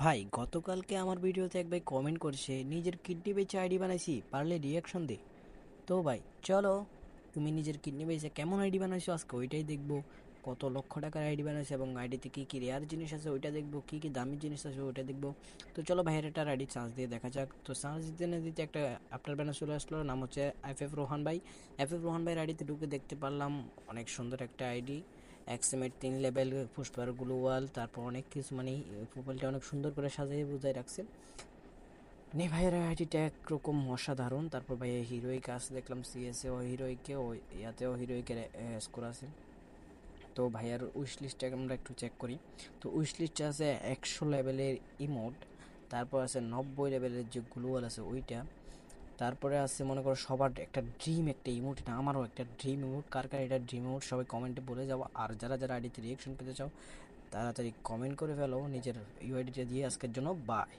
ভাই গতকালকে আমার ভিডিওতে এক ভাই কমেন্ট করছে নিজের কিডনি বেচে আইডি বানাইছি পারলে রিয়াকশন দে। তো ভাই চলো, তুমি নিজের কিডনি বেচে কেমন আইডি বানাইছো আজকে ওইটাই দেখবো। কত লক্ষ টাকার আইডি বানাইছো এবং আইডিতে কী কী রেয়ার জিনিস আছে ওইটা দেখবো, কী কী দামি জিনিস আছে ওইটা দেখবো। তো চলো ভাইয়ের একটা আইডি চার্জ দিয়ে দেখা যাক। তো চার্জ দিতে না দিতে একটা আপনার ব্যানার চলে আসলো, নাম হচ্ছে এফ রোহান ভাই। এফ রোহান ভাইয়ের আইডিতে ঢুকে দেখতে পারলাম অনেক সুন্দর একটা আইডি, এক্সএমের 3 লেভেল পুষ্পার গ্লোয়াল, তারপর অনেক কিছু মানে প্রোফাইলটা অনেক সুন্দর করে সাজিয়ে বুঝাই রাখছে। নে ভাইয়ের আইডিটা একরকম অসাধারণ। তারপর ভাই হিরোইক আছে দেখলাম, সিএসএ ও হিরোইকে ও ইয়াতেও হিরোইকের স্কোর আছে। তো ভাইয়ার উইশ লিস্টটা আমরা একটু চেক করি। তো উইশ লিস্টে আছে 100 লেভেলের ইমোট, তারপর আছে 90 লেভেলের যে গ্লোয়াল আছে ওইটা, তারপরে আছে মনে করো সবার একটা ড্রিম একটা ইমোট, এটা আমারও একটা ড্রিম ইমোট। কার কার এটা ড্রিম ইমোট সবাই কমেন্টে বলে যাও। আর যারা যারা আইডিতে রিয়েকশন পেতে চাও তাড়াতাড়ি কমেন্ট করে ফেলো নিজের ইউআইডিটা দিয়ে। আজকের জন্য বাই।